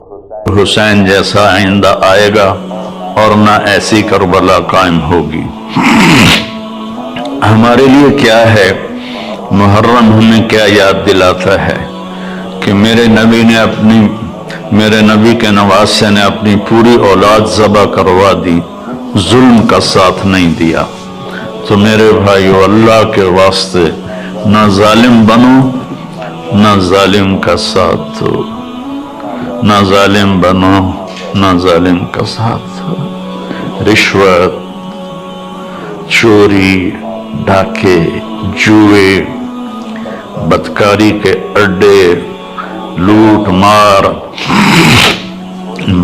حسین جیسا آئندہ آئے گا اور نہ ایسی کربلا قائم ہوگی۔ ہمارے لیے کیا ہے محرم، ہمیں کیا یاد دلاتا ہے کہ میرے نبی کے نواسے نے اپنی پوری اولاد ذبح کروا دی، ظلم کا ساتھ نہیں دیا۔ تو میرے بھائیو، اللہ کے واسطے نہ ظالم بنو، نہ ظالم کا ساتھ دو، نہ ظالم بنو، نہ ظالم کا ساتھ دو۔ رشوت، چوری، ڈاکے، جوئے، بدکاری کے اڈے، لوٹ مار،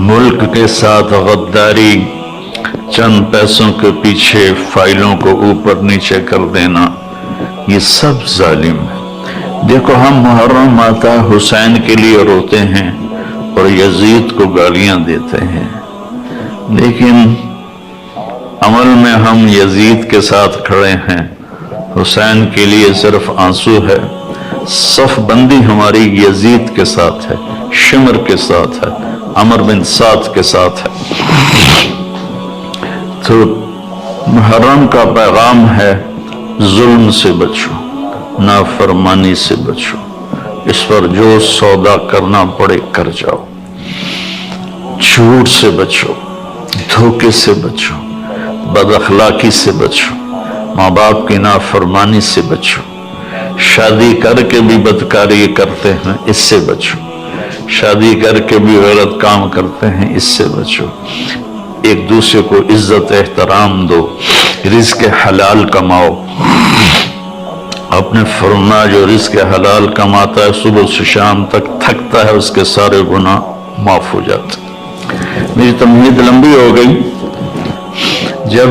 ملک کے ساتھ غداری، چند پیسوں کے پیچھے فائلوں کو اوپر نیچے کر دینا، یہ سب ظالم ہے۔ دیکھو، ہم محرم آتا حسین کے لیے روتے ہیں اور یزید کو گالیاں دیتے ہیں، لیکن عمل میں ہم یزید کے ساتھ کھڑے ہیں۔ حسین کے لیے صرف آنسو ہے، صف بندی ہماری یزید کے ساتھ ہے، شمر کے ساتھ ہے، عمر بن سعد کے ساتھ ہے۔ تو محرم کا پیغام ہے ظلم سے بچو، نافرمانی سے بچو، اس پر جو سودا کرنا پڑے کر جاؤ، جھوٹ سے بچو، دھوکے سے بچو، بد اخلاقی سے بچو، ماں باپ کی نافرمانی سے بچو، شادی کر کے بھی بدکاری کرتے ہیں اس سے بچو، شادی کر کے بھی غلط کام کرتے ہیں اس سے بچو، ایک دوسرے کو عزت احترام دو، رزق حلال کماؤ۔ اپنے فرما جو رزق حلال کماتا ہے صبح سے شام تک تھکتا ہے، اس کے سارے گناہ معاف ہو جاتے ہیں۔ میری تمہید لمبی ہو گئی۔ جب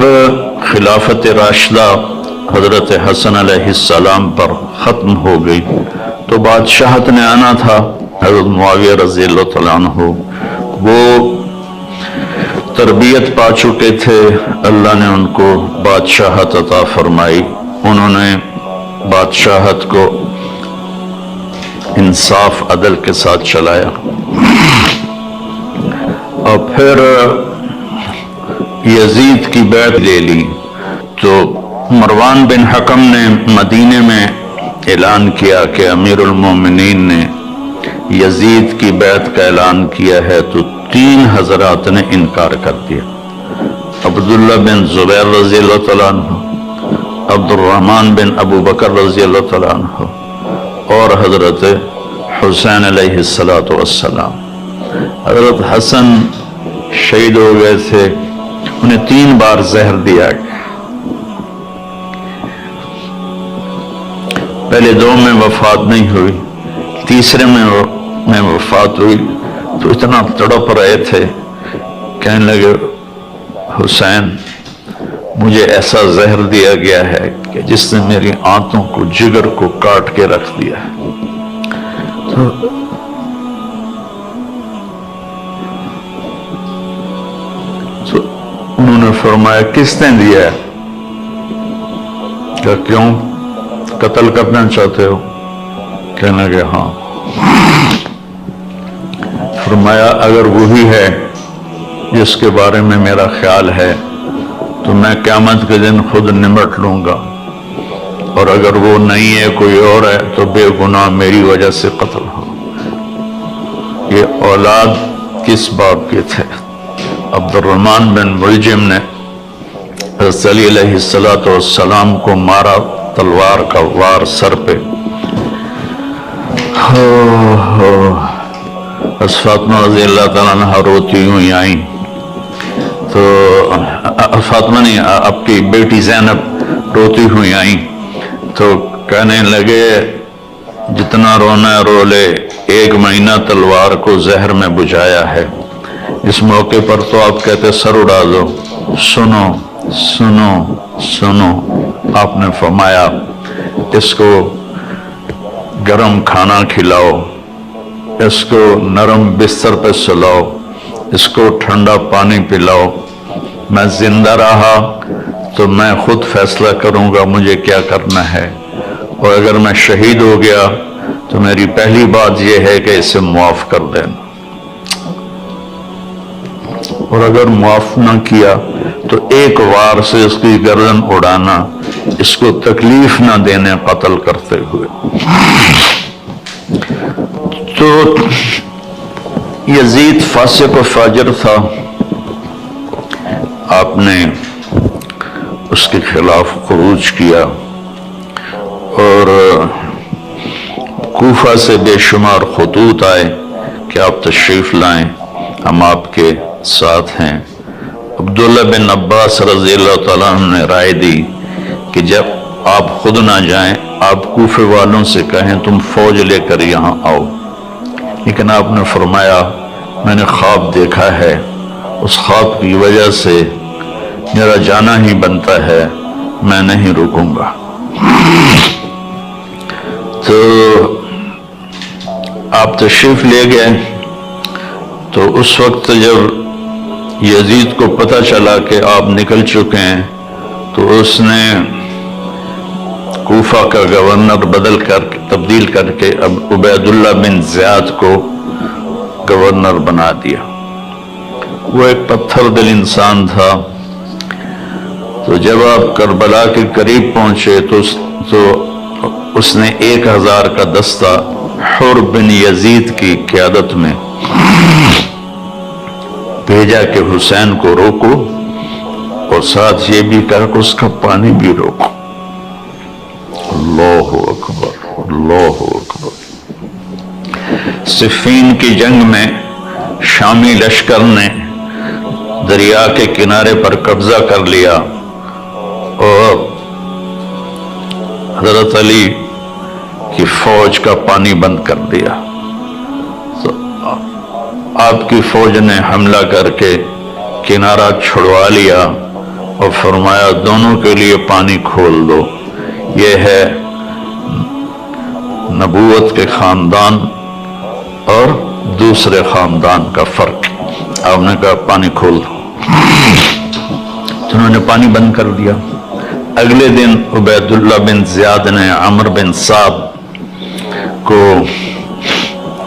خلافت راشدہ حضرت حسن علیہ السلام پر ختم ہو گئی تو بادشاہت نے آنا تھا۔ حضرت معاویہ رضی اللہ تعالیٰ عنہ وہ تربیت پا چکے تھے، اللہ نے ان کو بادشاہت عطا فرمائی، انہوں نے بادشاہت کو انصاف عدل کے ساتھ چلایا، اور پھر یزید کی بیعت لے لی۔ تو مروان بن حکم نے مدینے میں اعلان کیا کہ امیر المومنین نے یزید کی بیعت کا اعلان کیا ہے، تو 3 حضرات نے انکار کر دیا۔ عبداللہ بن زبیر رضی اللہ تعالیٰ عنہ، عبد الرحمن بن ابو بکر رضی اللہ تعالیٰ عنہ، اور حضرت حسین علیہ السلام۔ حضرت حسن شہید ہو گئے تھے، انہیں 3 بار زہر دیا گیا۔ پہلے 2 میں وفات نہیں ہوئی، تیسرے میں وفات ہوئی تو اتنا تڑپ رہے تھے، کہنے لگے حسین مجھے ایسا زہر دیا گیا ہے کہ جس نے میری آنتوں کو، جگر کو کاٹ کے رکھ دیا ہے۔ تو انہوں نے فرمایا کس نے دیا ہے؟ کہ کیوں قتل کرنا چاہتے ہو؟ کہنے لگے ہاں۔ فرمایا اگر وہی ہے جس کے بارے میں میرا خیال ہے تو میں قیامت کے دن خود نمٹ لوں گا، اور اگر وہ نہیں ہے کوئی اور ہے تو بے گناہ میری وجہ سے قتل ہو۔ یہ اولاد کس باپ کے تھے؟ عبد الرحمن بن ملجم نے حضرت علی علیہ السلام کو مارا، تلوار کا وار سر پہ۔ فاطمہ رضی اللہ تعالیٰ عنہ روتی ہوئی آئیں، تو فاطمہ نہیں، آپ کی بیٹی زینب روتی ہوئی آئیں تو کہنے لگے جتنا رونا ہے رو لے، 1 مہینہ تلوار کو زہر میں بجھایا ہے، اس موقع پر تو آپ کہتے سر اڑا دو۔ سنو سنو سنو، آپ نے فرمایا اس کو گرم کھانا کھلاؤ، اس کو نرم بستر پہ سلاؤ، اس کو ٹھنڈا پانی پلاؤ، میں زندہ رہا تو میں خود فیصلہ کروں گا مجھے کیا کرنا ہے، اور اگر میں شہید ہو گیا تو میری پہلی بات یہ ہے کہ اسے معاف کر دینا۔ اور اگر معاف نہ کیا تو ایک وار سے اس کی گردن اڑانا، اس کو تکلیف نہ دینے قتل کرتے ہوئے۔ تو یزید فاسق و فاجر تھا، آپ نے اس کے خلاف خروج کیا اور کوفہ سے بے شمار خطوط آئے کہ آپ تشریف لائیں، ہم آپ کے ساتھ ہیں۔ عبداللہ بن عباس رضی اللہ تعالیٰ عنہ نے رائے دی کہ جب آپ خود نہ جائیں، آپ کوفے والوں سے کہیں تم فوج لے کر یہاں آؤ، لیکن آپ نے فرمایا میں نے خواب دیکھا ہے، اس خواب کی وجہ سے میرا جانا ہی بنتا ہے، میں نہیں رکوں گا۔ تو آپ تشریف لے گئے۔ تو اس وقت جب یزید کو پتہ چلا کہ آپ نکل چکے ہیں تو اس نے کوفہ کا گورنر تبدیل کر کے اب عبید اللہ بن زیاد کو گورنر بنا دیا۔ وہ ایک پتھر دل انسان تھا۔ تو جب آپ کربلا کے قریب پہنچے تو اس نے 1000 کا دستہ حر بن یزید کی قیادت میں بھیجا کہ حسین کو روکو، اور ساتھ یہ بھی کہا کہ اس کا پانی بھی روکو۔ اللہ اکبر، اللہ اکبر۔ صفین کی جنگ میں شامی لشکر نے دریا کے کنارے پر قبضہ کر لیا اور حضرت علی کی فوج کا پانی بند کر دیا۔ تو آپ کی فوج نے حملہ کر کے کنارہ چھڑوا لیا اور فرمایا دونوں کے لیے پانی کھول دو۔ یہ ہے نبوت کے خاندان اور دوسرے خاندان کا فرق۔ آپ نے کہا پانی کھول دو، تو انہوں نے پانی بند کر دیا۔ اگلے دن عبید اللہ بن زیاد نے عمر بن سعد کو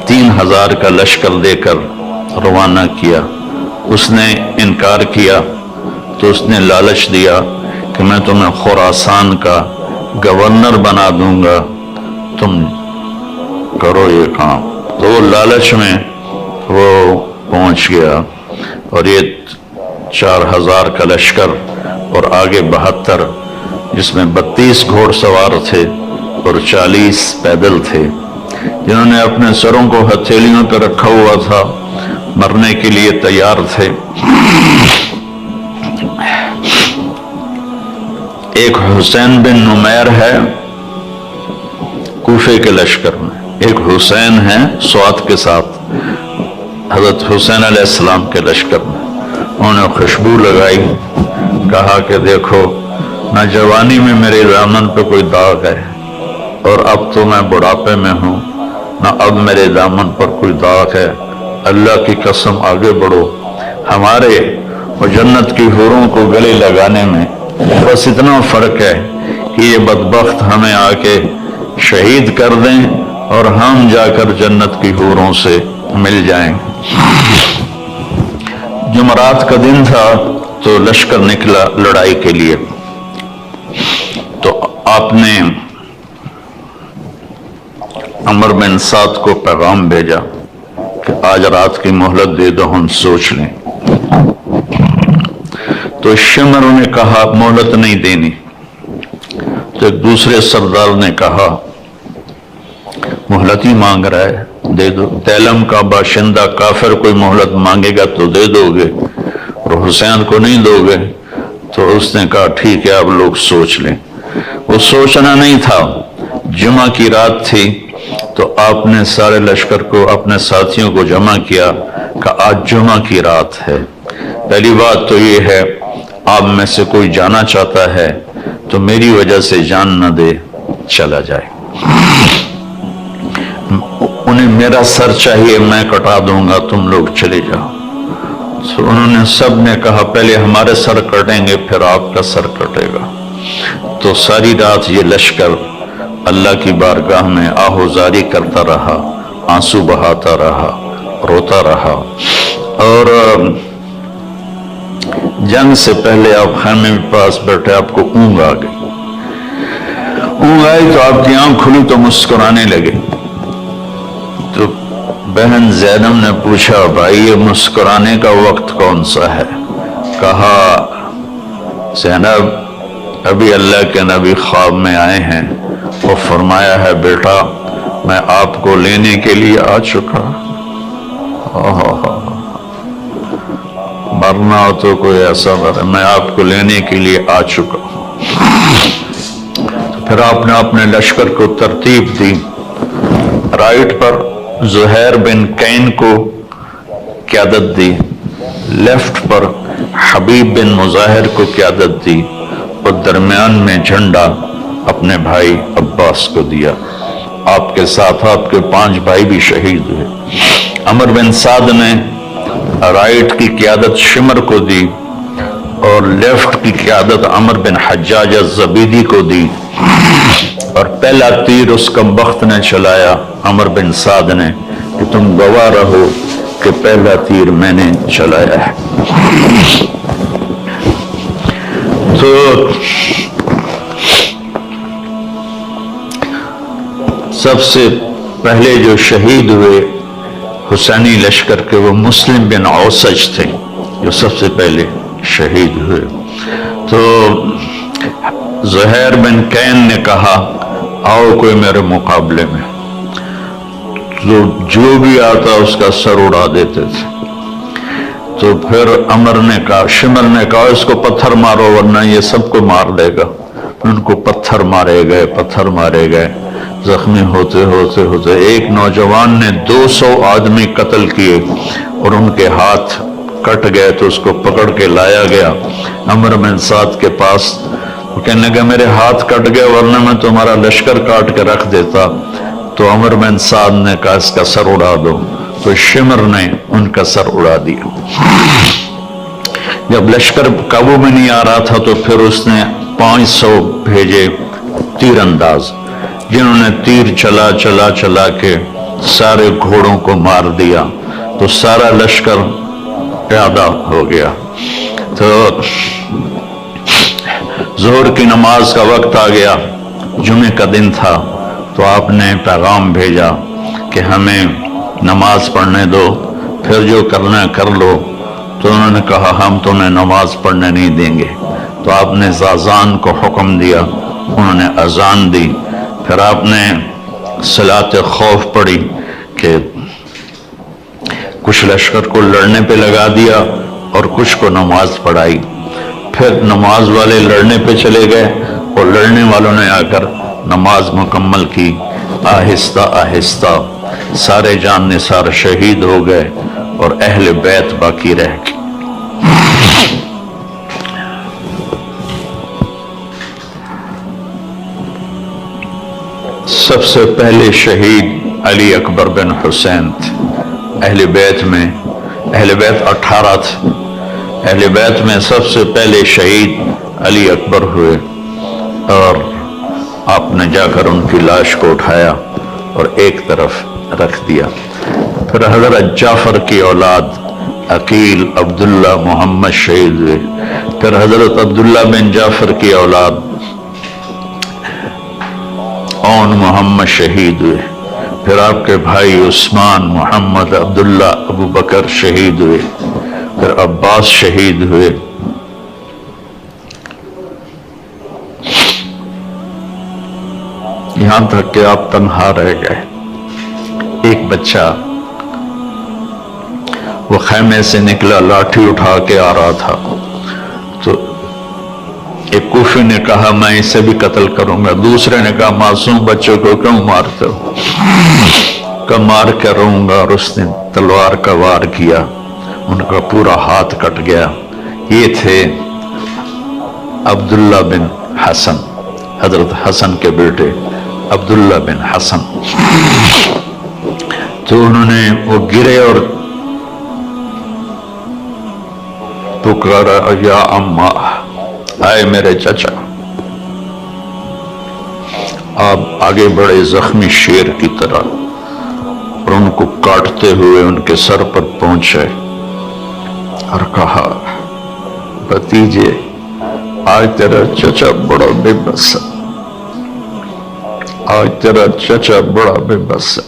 3000 کا لشکر دے کر روانہ کیا۔ اس نے انکار کیا تو اس نے لالچ دیا کہ میں تمہیں خراسان کا گورنر بنا دوں گا، تم کرو یہ کام۔ تو وہ لالچ میں وہ پہنچ گیا اور یہ 4000 کا لشکر اور آگے 72 جس میں 32 گھوڑ سوار تھے اور 40 پیدل تھے، جنہوں نے اپنے سروں کو ہتھیلیوں پر رکھا ہوا تھا، مرنے کے لیے تیار تھے۔ ایک حسین بن نمیر ہے کوفے کے لشکر میں، ایک حسین ہے سوات کے ساتھ حضرت حسین علیہ السلام کے لشکر میں۔ انہوں نے خوشبو لگائی، کہا کہ دیکھو نہ جوانی میں میرے دامن پہ کوئی داغ ہے، اور اب تو میں بڑھاپے میں ہوں، نہ اب میرے دامن پر کوئی داغ ہے، اللہ کی قسم آگے بڑھو، ہمارے اور جنت کی حوروں کو گلے لگانے میں بس اتنا فرق ہے کہ یہ بدبخت ہمیں آ کے شہید کر دیں اور ہم جا کر جنت کی حوروں سے مل جائیں۔ جمعرات کا دن تھا تو لشکر نکلا لڑائی کے لیے۔ تو آپ نے عمر بن سعد کو پیغام بھیجا کہ آج رات کی مہلت دے دو، ہم سوچ لیں۔ تو شمر نے کہا مہلت نہیں دینی۔ تو ایک دوسرے سردار نے کہا مہلت ہی مانگ رہا ہے، دے دو۔ تیلم کا باشندہ کافر کوئی مہلت مانگے گا تو دے دو گے، اور حسین کو نہیں دو گے؟ تو اس نے کہا ٹھیک ہے، آپ لوگ سوچ لیں۔ وہ سوچنا نہیں تھا، جمعہ کی رات تھی، تو آپ نے سارے لشکر کو، اپنے ساتھیوں کو جمع کیا کہ آج جمعہ کی رات ہے۔ پہلی بات تو یہ ہے آپ میں سے کوئی جانا چاہتا ہے تو میری وجہ سے جان نہ دے، چلا جائے۔ انہیں میرا سر چاہیے، میں کٹا دوں گا، تم لوگ چلے جاؤ۔ تو انہوں نے سب نے کہا پہلے ہمارے سر کٹیں گے پھر آپ کا سر کٹے گا۔ تو ساری رات یہ لشکر اللہ کی بارگاہ میں آہوزاری کرتا رہا، آنسو بہاتا رہا، روتا رہا، اور جنگ سے پہلے آپ خیمے کے پاس بیٹھے، آپ کو اونگ آ گئی، اونگ آئی تو آپ کی آنکھ کھلی تو مسکرانے لگے۔ تو بہن زینب نے پوچھا بھائی یہ مسکرانے کا وقت کون سا ہے؟ کہا زینب ابھی اللہ کے نبی خواب میں آئے ہیں، وہ فرمایا ہے بیٹا میں آپ کو لینے کے لیے آ چکا، مرنا ہو تو کوئی ایسا بات ہے، میں آپ کو لینے کے لیے آ چکا ہوں۔ پھر آپ نے اپنے لشکر کو ترتیب دی، رائٹ پر زہیر بن کین کو قیادت دی، لیفٹ پر حبیب بن مظاہر کو قیادت دی، اور درمیان میں جھنڈا اپنے بھائی عباس کو دیا۔ آپ کے ساتھ آپ کے 5 بھائی بھی شہید ہوئے۔ عمر بن سعد نے رائٹ کی قیادت شمر کو دی اور لیفٹ کی قیادت عمر بن حجاج الزبیدی کو دی، اور پہلا تیر اس کمبخت نے چلایا عمر بن سعد نے کہ تم گواہ رہو کہ پہلا تیر میں نے چلایا ہے۔ تو سب سے پہلے جو شہید ہوئے حسینی لشکر کے وہ مسلم بن اوسج تھے جو سب سے پہلے شہید ہوئے۔ تو زہیر بن کین نے کہا آؤ کوئی میرے مقابلے میں، تو جو بھی آتا اس کا سر اڑا دیتے تھے۔ تو پھر عمر نے کہا، شمر نے کہا اس کو پتھر مارو ورنہ یہ سب کو مار دے گا۔ ان کو پتھر مارے گئے، زخمی ہوتے ہوتے ایک نوجوان نے 200 آدمی قتل کیے اور ان کے ہاتھ کٹ گئے، تو اس کو پکڑ کے لایا گیا عمر بن سعد کے پاس۔ وہ کہنے لگا میرے ہاتھ کٹ گئے ورنہ میں تمہارا لشکر کاٹ کے رکھ دیتا۔ تو عمر بن سعد نے کہا اس کا سر اڑا دو، تو شمر نے ان کا سر اڑا دیا۔ جب لشکر قابو میں نہیں آ رہا تھا تو پھر اس نے 500 بھیجے تیر انداز، جنہوں نے تیر چلا کے سارے گھوڑوں کو مار دیا، تو سارا لشکر پیادہ ہو گیا۔ تو ظہر کی نماز کا وقت آ گیا، جمعے کا دن تھا، تو آپ نے پیغام بھیجا کہ ہمیں نماز پڑھنے دو، پھر جو کرنا ہے کر لو۔ تو انہوں نے کہا ہم تمہیں نماز پڑھنے نہیں دیں گے۔ تو آپ نے اذان کو حکم دیا، انہوں نے اذان دی، پھر آپ نے صلاۃ خوف پڑھی کہ کچھ لشکر کو لڑنے پہ لگا دیا اور کچھ کو نماز پڑھائی۔ پھر نماز والے لڑنے پہ چلے گئے اور لڑنے والوں نے آ کر نماز مکمل کی۔ آہستہ آہستہ سارے جان نثار شہید ہو گئے اور اہل بیت باقی رہ گئے۔ سب سے پہلے شہید علی اکبر بن حسین تھے۔ اہل بیت میں اہل بیت 18 تھے، اہل بیت میں سب سے پہلے شہید علی اکبر ہوئے، اور آپ نے جا کر ان کی لاش کو اٹھایا اور ایک طرف رکھ دیا۔ پھر حضرت جعفر کی اولاد عقیل عبداللہ محمد شہید ہوئے، پھر حضرت عبداللہ بن جعفر کی اولاد اون محمد شہید ہوئے، پھر آپ کے بھائی عثمان محمد عبداللہ ابو بکر شہید ہوئے، پھر عباس شہید ہوئے۔ یہاں تک کہ آپ تنہا رہ گئے۔ ایک بچہ وہ خیمے سے نکلا، لاٹھی اٹھا کے آ رہا تھا، تو ایک کوفی نے کہا میں اسے بھی قتل کروں گا، دوسرے نے کہا معصوم بچوں کو کیوں مارتے ہو؟ کہ مار کے رہوں گا، اور اس نے تلوار کا وار کیا، ان کا پورا ہاتھ کٹ گیا۔ یہ تھے عبداللہ بن حسن، حضرت حسن کے بیٹے عبداللہ بن حسن۔ تو انہوں نے وہ گرے اور پکارا یا اماں، آئے میرے چچا۔ آپ آگے بڑے زخمی شیر کی طرح اور ان کو کاٹتے ہوئے ان کے سر پر پہنچے اور کہا بھتیجے آج تیرا چچا بڑا بے بس ہے، آج تیرا چچا بڑا بے بس ہے۔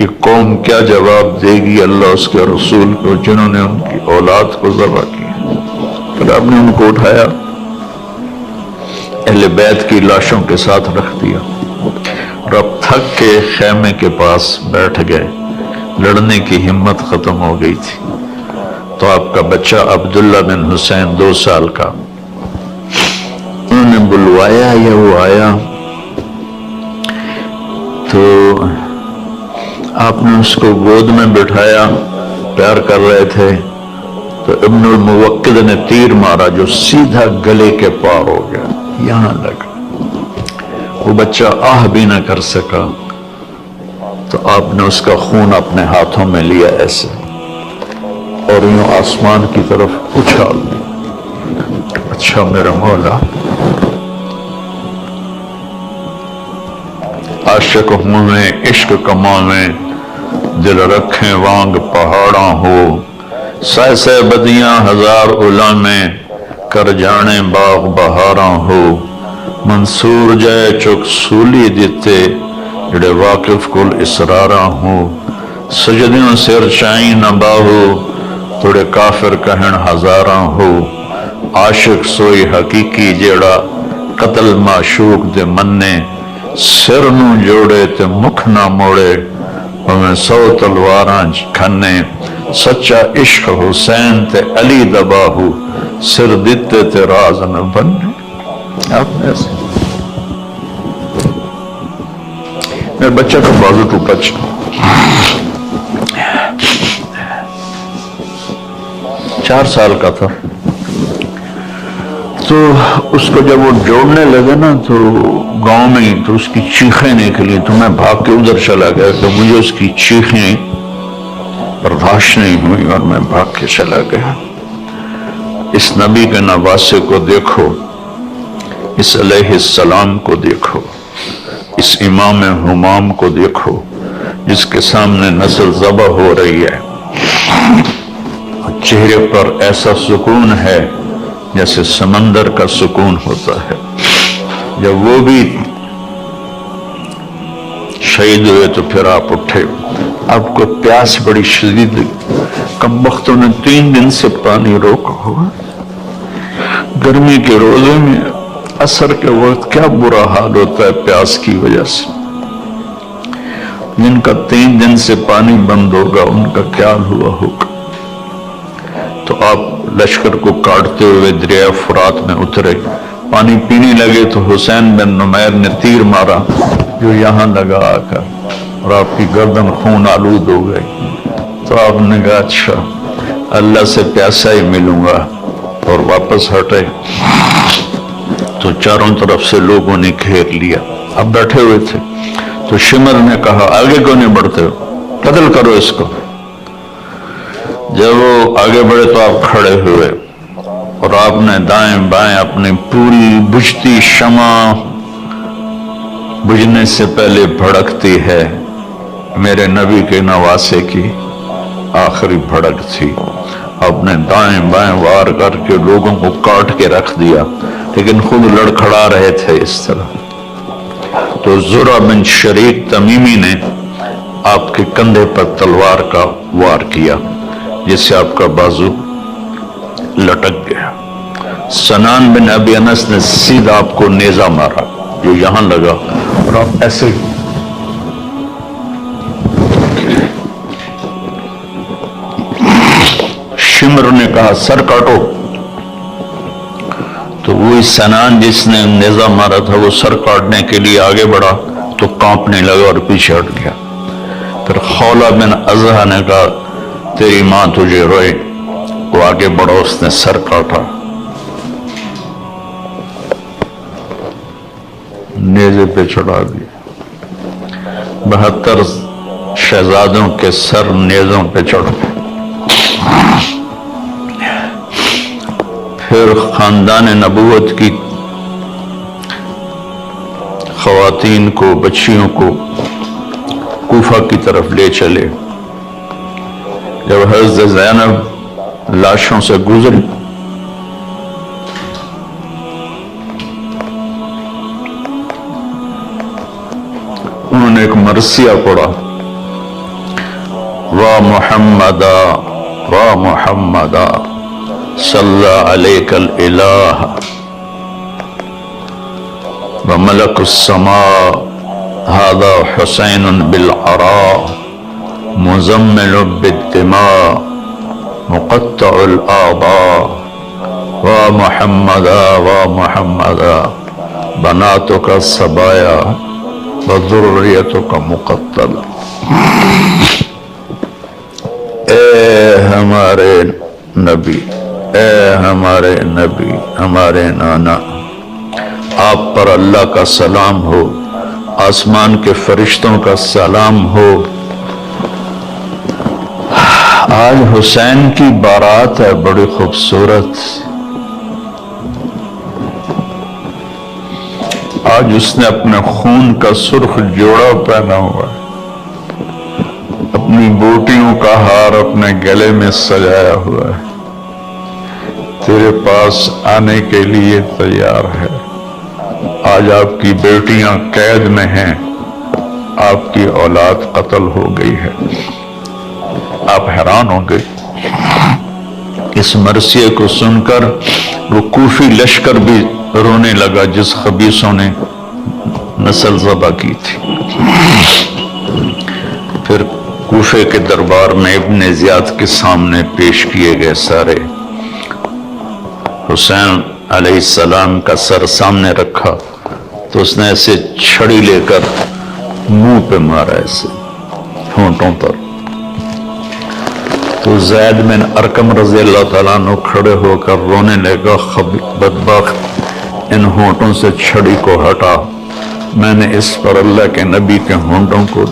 یہ قوم کیا جواب دے گی اللہ اس کے رسول کو جنہوں نے ان کی اولاد کو ذبح کیا؟ پھر آپ نے ان کو اٹھایا، اہل بیت کی لاشوں کے ساتھ رکھ دیا، اور اب تھک کے خیمے کے پاس بیٹھ گئے، لڑنے کی ہمت ختم ہو گئی تھی۔ تو آپ کا بچہ عبداللہ بن حسین 2 سال کا، انہوں نے بلوایا یا وہ آیا، تو آپ نے اس کو گود میں بٹھایا، پیار کر رہے تھے، تو ابن الموقد نے تیر مارا جو سیدھا گلے کے پار ہو گیا، یہاں لگا۔ وہ بچہ آہ بھی نہ کر سکا، تو آپ نے اس کا خون اپنے ہاتھوں میں لیا ایسے، اور یوں آسمان کی طرف اچھال دیا۔ اچھا میرا مولا، عاشق ہوں میں عشق کماویں، دل رکھیں وانگ پہاڑاں ہو، سہ سہ بدیاں ہزار علامیں، کر جانے باغ بہاراں ہو، منصور جائے چک سولی دیتے، جڑے واقف کل اسراراں ہو، سجدیوں سر چائیں نہ باہو، توڑے کافر کہن ہزاراں ہو، عاشق سوئی حقیقی جیڑا قتل معشوق دے مننے، سر نو جوڑے تے مکھ نہ موڑے، ہمیں 100 تلواراں کھنے، سچا عشق حسین تے علی دباہو، سر دیتے تے راز نہ بننے۔ آپ نے ایسے میرے بچہ کا بازو ٹوٹا، 4 سال کا تھا، تو اس کو جب وہ جوڑنے لگے نا تو گاؤں میں ہی تو اس کی چیخیں نکلی، تو میں بھاگ کے ادھر چلا گیا کہ مجھے اس کی چیخیں برداشت نہیں ہوئی، اور میں بھاگ کے چلا گیا۔ اس نبی کے نواسے کو دیکھو، اس علیہ السلام کو دیکھو، اس امام حمام کو دیکھو، جس کے سامنے نسل ذبح ہو رہی ہے، چہرے پر ایسا سکون ہے جیسے سمندر کا سکون ہوتا ہے۔ جب وہ بھی شہید ہوئے تو پھر آپ اٹھے، آپ کو پیاس بڑی شدید، کم وقتوں نے 3 دن سے پانی روکا ہوا، گرمی کے روزے میں عصر کے وقت کیا برا حال ہوتا ہے پیاس کی وجہ سے، جن کا 3 دن سے پانی بند ہوگا ان کا کیا ہوا ہوگا۔ تو آپ لشکر کو کاٹتے ہوئے دریائے فرات میں اترے، پانی پینے لگے تو حسین بن نمیر نے تیر مارا جو یہاں لگا آ کر، اور آپ کی گردن خون آلود ہو گئی۔ تو آپ نے کہا اچھا اللہ سے پیاسا ہی ملوں گا، اور واپس ہٹے تو چاروں طرف سے لوگوں نے گھیر لیا، اب بیٹھے ہوئے تھے۔ تو شمر نے کہا آگے کیوں نہیں بڑھتے ہو، قتل کرو اس کو۔ جب وہ آگے بڑھے تو آپ کھڑے ہوئے، اور آپ نے دائیں بائیں اپنی پوری بجھتی شمع، بجھنے سے پہلے بھڑکتی ہے، میرے نبی کے نواسے کی آخری بھڑک تھی، آپ نے دائیں بائیں وار کر کے لوگوں کو کاٹ کے رکھ دیا، لیکن خود لڑکھڑا رہے تھے اس طرح۔ تو زرع بن شریک تمیمی نے آپ کے کندھے پر تلوار کا وار کیا، جس سے آپ کا بازو لٹک گیا۔ سنان بن ابی انس نے سیدھا آپ کو نیزہ مارا جو یہاں لگا، اور آپ ایسے شمر نے کہا سر کاٹو، تو وہی سنان جس نے نیزہ مارا تھا وہ سر کاٹنے کے لیے آگے بڑھا تو کانپنے لگا اور پیچھے ہٹ گیا۔ پھر خولہ بن ازہا نے کہا تیری ماں تجھے روئے، وہ آگے بڑھا، اس نے سر کاٹا، نیزے پہ چڑھا دیا۔ 72 شہزادوں کے سر نیزوں پہ چڑھ گئے۔ پھر خاندان نبوت کی خواتین کو، بچیوں کو کوفہ کی طرف لے چلے۔ جب حضرت زینب لاشوں سے گزری. انہوں نے ایک مرثیہ پڑھا، وا محمدا وا محمدا صلی علیک الالہ وملک السماء هذا حسین بالعراء مزمل بالدماء مقطع الاعضاء وا محمدا وا محمدا بناتک الصبایا وذریتک مقتل. اے ہمارے نبی، اے ہمارے نبی، ہمارے نانا، آپ پر اللہ کا سلام ہو، آسمان کے فرشتوں کا سلام ہو. آج حسین کی بارات ہے، بڑی خوبصورت. آج اس نے اپنے خون کا سرخ جوڑا پہنا ہوا ہے، اپنی بوٹیوں کا ہار اپنے گلے میں سجایا ہوا ہے، تیرے پاس آنے کے لیے تیار ہے. آج آپ کی بیٹیاں قید میں ہیں، آپ کی اولاد قتل ہو گئی ہے. آپ حیران ہوں گے. اس مرثیے کو سن کر وہ کوفی لشکر بھی رونے لگا جس خبیثوں نے نسل ذبح کی تھی. پھر کوفے کے دربار میں ابن زیاد کے سامنے پیش کیے گئے سارے. حسین علیہ السلام کا سر سامنے رکھا تو اس نے ایسے چھڑی لے کر منہ پہ مارا، ایسے ہونٹوں پر. تو زید بن ارقم رضی اللہ تعالیٰ عنہ کھڑے ہو کر رونے لگا، بدبخت، ان ہونٹوں سے چھڑی کو ہٹا، میں نے اس پر اللہ کے نبی کے ہونٹوں کو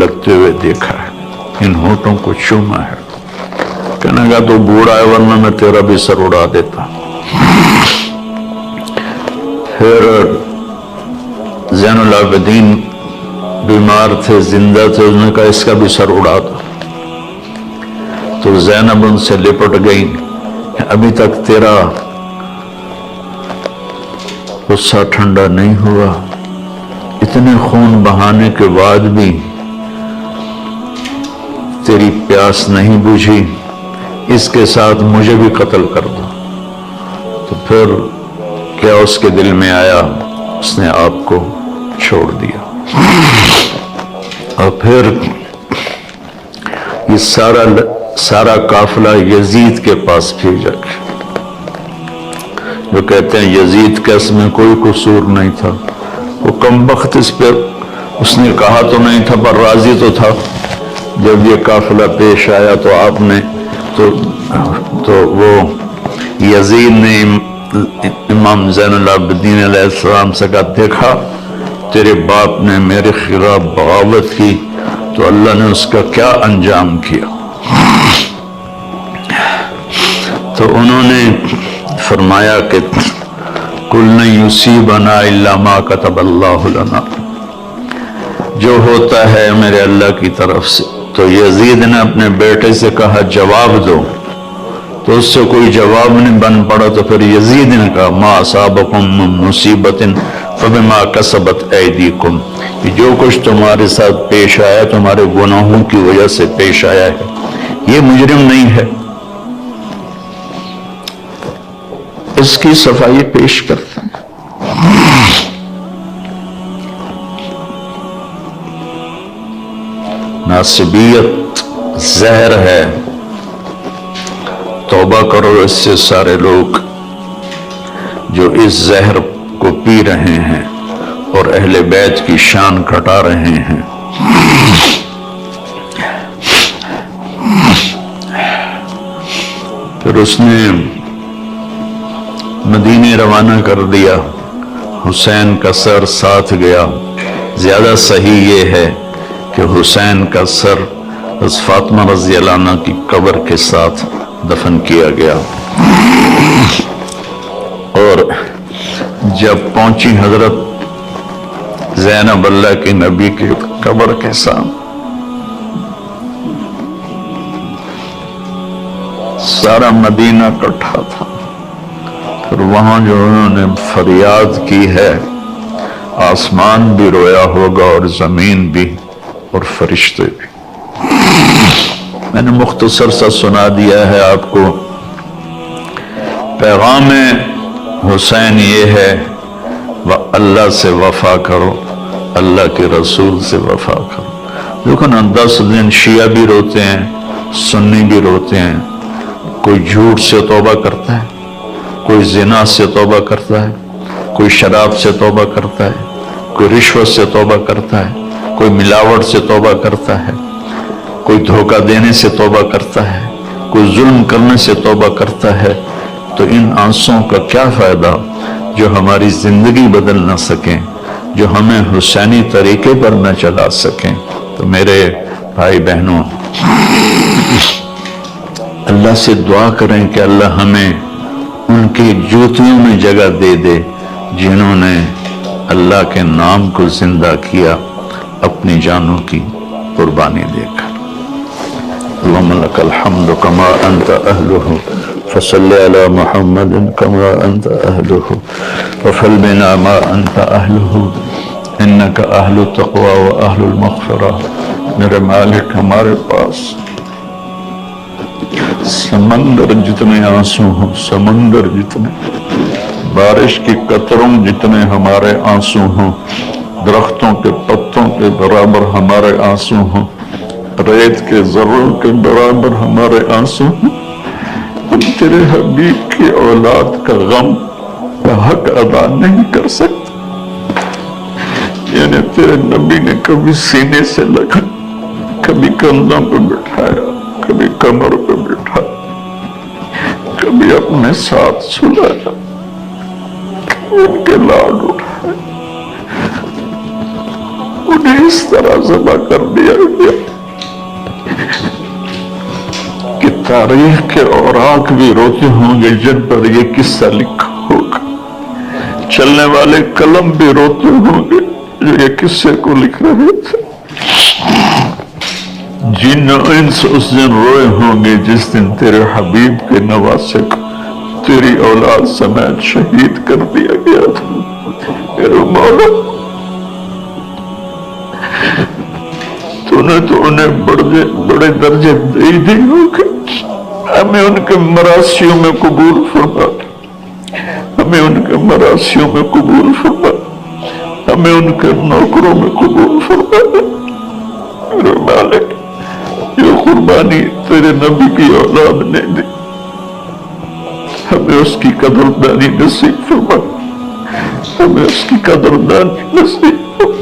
لگتے ہوئے دیکھا ہے، ان ہونٹوں کو چوما ہے. کہنے لگا تو بوڑھا ہے ورنہ میں تیرا بھی سر اڑا دیتا. پھر زین العابدین بیمار تھے، زندہ تھے، اس نے کہا اس کا بھی سر اڑا دو. تو زینب ان سے لپٹ گئی، ابھی تک تیرا غصہ ٹھنڈا نہیں ہوا، اتنے خون بہانے کے بعد بھی تیری پیاس نہیں بجھی، اس کے ساتھ مجھے بھی قتل کر دو. تو پھر کیا اس کے دل میں آیا، اس نے آپ کو چھوڑ دیا. اور پھر یہ سارا قافلہ یزید کے پاس بھیجا گیا، جو کہتے ہیں یزید کا اس میں کوئی قصور نہیں تھا، وہ کمبخت اس پہ اس نے کہا تو نہیں تھا پر راضی تو تھا. جب یہ قافلہ پیش آیا تو آپ نے تو وہ یزید نے امام زین العابدین علیہ السلام سے کہا، دیکھا تیرے باپ نے میرے خلاف بغاوت کی تو اللہ نے اس کا کیا انجام کیا. تو انہوں نے فرمایا کہ کل نہیں یصیبنا الا ما کتب اللہ لنا، جو ہوتا ہے میرے اللہ کی طرف سے. تو یزید نے اپنے بیٹے سے کہا جواب دو، تو اس سے کوئی جواب نہیں بن پڑا. تو پھر یزید نے کہا ما اصابکم من مصیبت فبما کسبت ایدیکم، جو کچھ تمہارے ساتھ پیش آیا تمہارے گناہوں کی وجہ سے پیش آیا ہے، یہ مجرم نہیں ہے. اس کی صفائی پیش کرتے ہیں. ناصبیت زہر ہے، توبہ کرو اس سے سارے لوگ جو اس زہر کو پی رہے ہیں اور اہل بیت کی شان گھٹا رہے ہیں. پھر اس نے مدینے روانہ کر دیا، حسین کا سر ساتھ گیا. زیادہ صحیح یہ ہے کہ حسین کا سر حضرت فاطمہ رضی اللہ عنہ کی قبر کے ساتھ دفن کیا گیا. اور جب پہنچی حضرت زینب اللہ کے نبی کی قبر کے ساتھ، سارا مدینہ اکٹھا تھا. پھر وہاں جو انہوں نے فریاد کی ہے، آسمان بھی رویا ہوگا اور زمین بھی اور فرشتے بھی. میں نے مختصر سا سنا دیا ہے آپ کو. پیغام حسین یہ ہے، اللہ سے وفا کرو، اللہ کے رسول سے وفا کرو. لیکن 10 دن شیعہ بھی روتے ہیں، سنی بھی روتے ہیں. کوئی جھوٹ سے توبہ کرتا ہے، کوئی زنا سے توبہ کرتا ہے، کوئی شراب سے توبہ کرتا ہے، کوئی رشوت سے توبہ کرتا ہے، کوئی ملاوٹ سے توبہ کرتا ہے، کوئی دھوکہ دینے سے توبہ کرتا ہے، کوئی ظلم کرنے سے توبہ کرتا ہے. تو ان آنسوں کا کیا فائدہ جو ہماری زندگی بدل نہ سکیں، جو ہمیں حسینی طریقے پر نہ چلا سکیں. تو میرے بھائی بہنوں، اللہ سے دعا کریں کہ اللہ ہمیں ان کی جوتیوں میں جگہ دے دے جنہوں نے اللہ کے نام کو زندہ کیا اپنی جانوں کی قربانی دے کر. اللہم لک الحمد کما انت اہلہ فصل علی محمد کما انت اہلہ وفل بنا ما انت اہلہ انک اہل التقوی و اہل المغفرہ. میرے مالک، ہمارے پاس سمندر جتنے آنسو ہوں، سمندر جتنے، بارش کی قطروں جتنے ہمارے آنسو ہوں، درختوں کے پتوں کے برابر ہمارے آنسو ہوں، ریت کے ذروں کے برابر ہمارے آنسو ہوں. ہم تیرے حبیب کی اولاد کا غم کا حق ادا نہیں کر سکتے. یعنی تیرے نبی نے کبھی سینے سے لگا، کبھی کندھوں پہ بٹھایا، کبھی کمر پہ بٹھایا، کبھی اپنے ساتھ سلایا، ان کے لاڈ اٹھائے، انہیں اس طرح ذبح کر دیا گیا کہ تاریخ کے اوراق بھی روتے ہوں گے جن پر یہ قصہ لکھا ہوگا. چلنے والے قلم بھی روتے ہوں گے جو یہ قصے کو لکھ رہے تھے. جن انس اس دن روئے ہوں گے جس دن تیرے حبیب کے نواسے کو تیری اولاد سمیت شہید کر دیا گیا تھا. میرے مولا، تو نے تو انہیں بڑے درجے دے دی ہوگے. ہمیں ان کے مراسیوں میں قبول فرما، ہمیں ان کے مراسیوں میں قبول فرما، ہمیں ان کے نوکروں میں قبول فرما. میرے مالک، یہ قربانی تیرے نبی کی اولاد نے دی، ہمیں اس کی قدردانی نصیب فرما، ہمیں اس کی قدردانی نصیب فرما،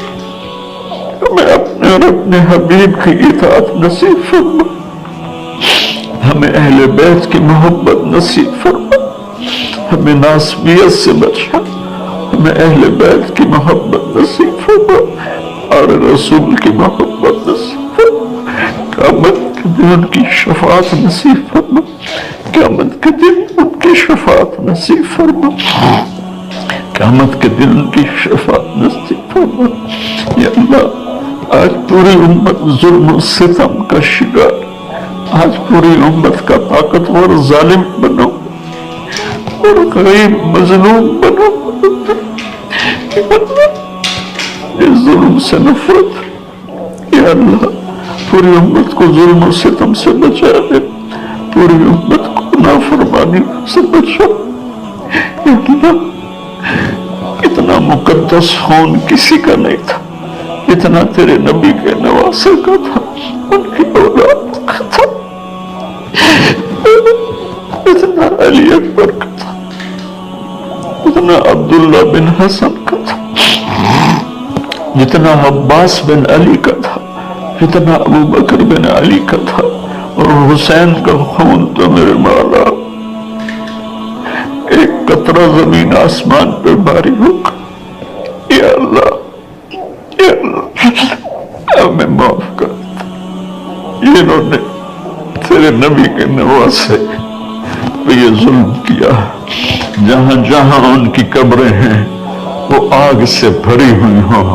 ہمیں اپنے اور اپنے حبیب کی اطاعت نصیب فرما، ہمیں اہل بیت کی محبت نصیب فرما، ہمیں ناسبیت سے بچا، ہمیں اہل بیت کی محبت نصیب فرما اور رسول کی محبت نصیب فرما. قیامت کے دن ان کی شفاعت نصیب فرما، قیامت کے دن ان کی شفاعت نصیب فرما، قیامت کے دن ان کی شفاعت نصیب فرما. یا اللہ، آج پوری امت ظلم و ستم کا شکار، آج پوری امت کا طاقتور ظالم بنو اور غریب مظلوم بنو. اس ظلم سے نفرت، یا اللہ پوری امت کو ظلم و ستم سے بچا دے، پوری امت کو نافرمانی سے بچا. یا اللہ، اتنا مقدس خون کسی کا نہیں تھا، اتنا تیرے نبی کے نواسے کا تھا، ان کی اولاد کا تھا، اتنا علی اکبر کا تھا، اتنا عبداللہ بن حسن کا تھا، جتنا عباس بن علی کا تھا، جتنا ابو بکر بن علی کا تھا. اور حسین کا خون تو میرے مولا ایک قطرہ زمین آسمان پہ باری ہوگا. یا اللہ، یا اللہ، ہمیں معاف کر. انہوں نے تیرے نبی کے نواسے پہ یہ ظلم کیا. جہاں جہاں ان کی قبریں ہیں وہ آگ سے بھری ہوئی ہوں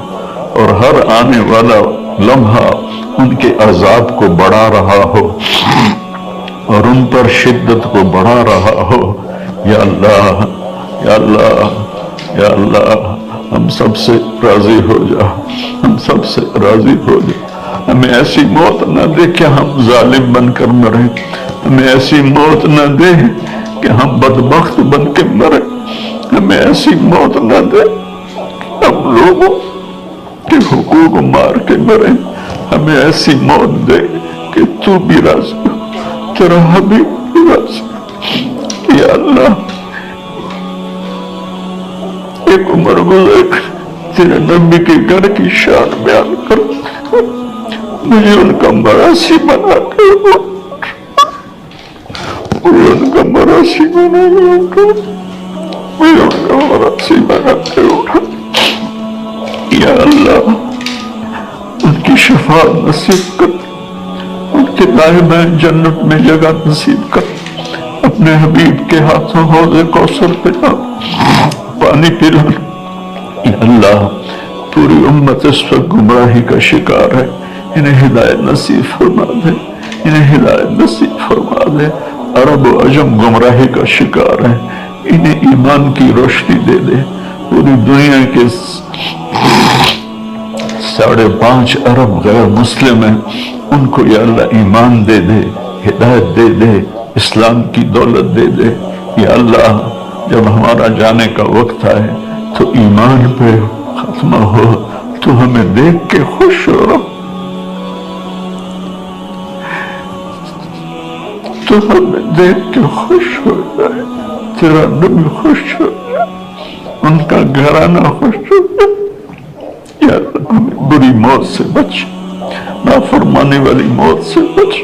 اور ہر آنے والا لمحہ ان کے عذاب کو بڑھا رہا ہو. اور ان پر شدت کو بڑھا رہا ہو. یا اللہ، یا اللہ، یا اللہ، ہم سب سے راضی ہو جا، ہم سب سے راضی ہو جا. ہمیں ایسی موت نہ دے کہ ہم ظالم بن کر مریں، ہمیں ایسی موت نہ دے کہ ہم بدبخت بن کے مریں، ہمیں ایسی موت نہ دے ہم لوگوں کے حقوق مار کے مریں. ہمیں ایسی موت دے کہ تو بھی راضی ہو، تیرا حبیب بھی راضی ہو. یا اللہ، ایک عمر گزر تیرے نبی کے گھر کی شان بیان کر، مجھے ان کا مراسی بنا کے مجھے ان کا مراسی بنا کے اٹھا، مجھے ان کا مراسی بنا کے اٹھا. یا اللہ، ان کی شفاعت نصیب کر، ان کے دائیں بائیں جنت میں جگہ نصیب کر. اپنے حبیب کے ہاتھوں حوض کوثر پہ پانی پلا. یا اللہ، پوری امت اس وقت گمراہی کا شکار ہے، انہیں ہدایت نصیب فرما دے، انہیں ہدایت نصیب فرما دے. عرب و عجم گمراہی کا شکار ہے، انہیں ایمان کی روشنی دے دے. پوری دنیا کے 5.5 ارب غیر مسلم ہیں، ان کو یا اللہ ایمان دے دے، ہدایت دے دے، اسلام کی دولت دے دے. یا اللہ، جب ہمارا جانے کا وقت آئے تو ایمان پہ ختمہ ہو، تو ہمیں دیکھ کے خوش ہو رہا، تو ہمیں دیکھ کے خوش ہو جائے، تیرا نبی خوش ہو جائے، ان کا گھرانہ خوش ہو جائے. یا اللہ، ہمیں بری موت سے بچ، نافرمانی والی موت سے بچ،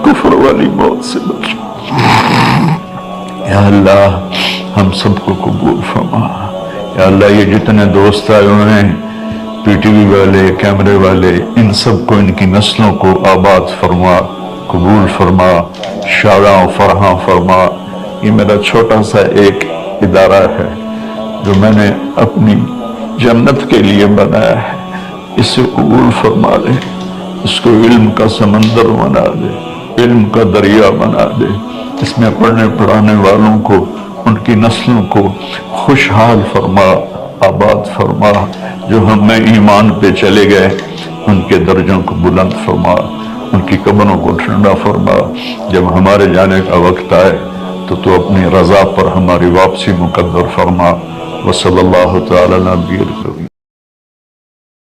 کفر والی موت سے بچ. یا اللہ، ہم سب کو قبول فرما. یا اللہ، یہ جتنے دوست آئے ہوئے ہیں، پی ٹی وی والے، کیمرے والے، ان سب کو، ان کی نسلوں کو آباد فرما، قبول فرما، شاداں فرحاں فرما. یہ میرا چھوٹا سا ایک ادارہ ہے جو میں نے اپنی جنت کے لیے بنایا ہے، اسے قبول فرما لے، اس کو علم کا سمندر بنا دے، علم کا دریا بنا دے. اس میں پڑھنے پڑھانے والوں کو، ان کی نسلوں کو خوشحال فرما، آباد فرما. جو ہم میں ایمان پہ چلے گئے، ان کے درجوں کو بلند فرما، ان کی قبروں کو ٹھنڈا فرما. جب ہمارے جانے کا وقت آئے تو اپنی رضا پر ہماری واپسی مقدر فرما. وصلی اللہ تعالی علی نبی الکریم.